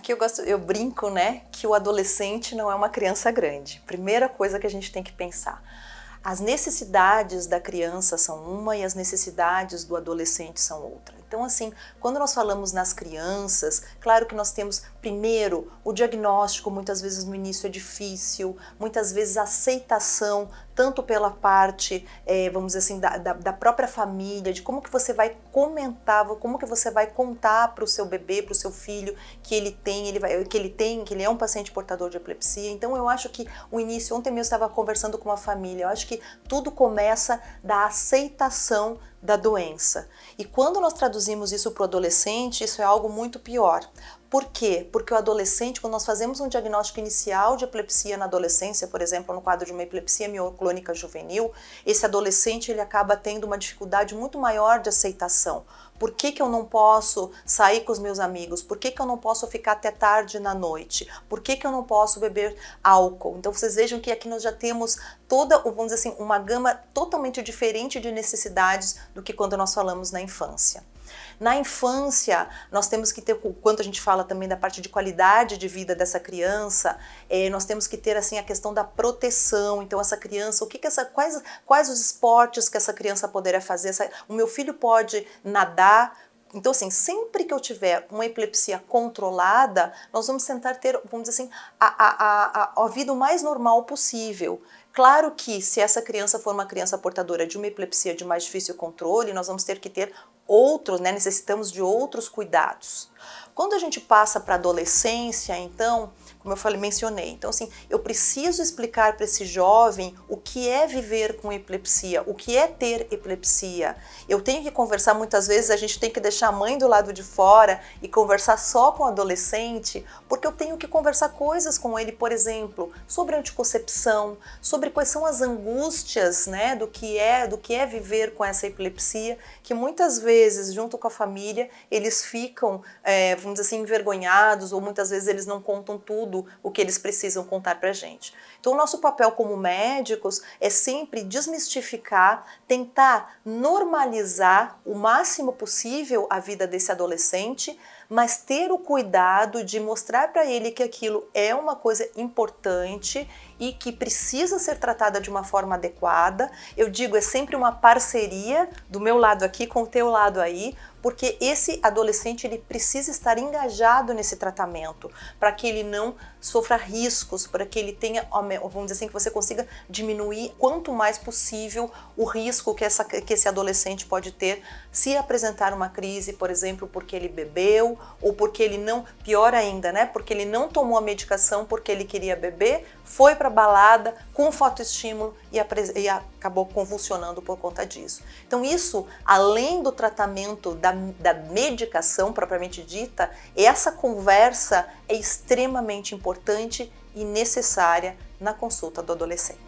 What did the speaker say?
Aqui eu brinco, né, que o adolescente não é uma criança grande. Primeira coisa que a gente tem que pensar. As necessidades da criança são uma e as necessidades do adolescente são outra. Então, assim, quando nós falamos nas crianças, claro que nós temos, primeiro, o diagnóstico, muitas vezes no início é difícil, muitas vezes a aceitação, tanto pela parte, vamos dizer assim, da própria família, de como que você vai comentar, como que você vai contar para o seu bebê, para o seu filho, que ele é um paciente portador de epilepsia. Então, eu acho que o início, ontem mesmo eu estava conversando com uma família, eu acho que tudo começa da aceitação da doença. E quando nós traduzimos isso para o adolescente, isso é algo muito pior. Por quê? Porque o adolescente, quando nós fazemos um diagnóstico inicial de epilepsia na adolescência, por exemplo, no quadro de uma epilepsia mioclônica juvenil, esse adolescente ele acaba tendo uma dificuldade muito maior de aceitação. Por que que eu não posso sair com os meus amigos? Por que que eu não posso ficar até tarde na noite? Por que que eu não posso beber álcool? Então vocês vejam que aqui nós já temos toda, vamos dizer assim, uma gama totalmente diferente de necessidades do que quando nós falamos na infância. Na infância, nós temos que ter, quando a gente fala também da parte de qualidade de vida dessa criança, nós temos que ter assim a questão da proteção. Então essa criança, quais os esportes que essa criança poderia fazer? O meu filho pode nadar. Então, assim, sempre que eu tiver uma epilepsia controlada, nós vamos tentar ter, vamos dizer assim, a vida o mais normal possível. Claro que se essa criança for uma criança portadora de uma epilepsia de mais difícil controle, nós vamos ter que ter outros, né, necessitamos de outros cuidados. Quando a gente passa para a adolescência, então, como eu mencionei, então assim, eu preciso explicar para esse jovem o que é viver com epilepsia, o que é ter epilepsia. Eu tenho que conversar, muitas vezes a gente tem que deixar a mãe do lado de fora e conversar só com o adolescente, porque eu tenho que conversar coisas com ele, por exemplo, sobre anticoncepção, sobre quais são as angústias, né, do que é viver com essa epilepsia, que muitas vezes, junto com a família, eles ficam, vamos dizer assim, envergonhados, ou muitas vezes eles não contam tudo o que eles precisam contar pra gente. Então o nosso papel como médicos é sempre desmistificar, tentar normalizar o máximo possível a vida desse adolescente, mas ter o cuidado de mostrar para ele que aquilo é uma coisa importante e que precisa ser tratada de uma forma adequada. Eu digo, é sempre uma parceria do meu lado aqui com o teu lado aí, porque esse adolescente ele precisa estar engajado nesse tratamento, para que ele não sofra riscos, para que ele tenha, vamos dizer assim, que você consiga diminuir quanto mais possível o risco que esse adolescente pode ter se apresentar uma crise, por exemplo, porque ele bebeu, ou porque ele não, pior ainda, né, porque ele não tomou a medicação porque ele queria beber, foi para balada com fotoestímulo e acabou convulsionando por conta disso. Então isso, além do tratamento da medicação propriamente dita, essa conversa é extremamente importante e necessária na consulta do adolescente.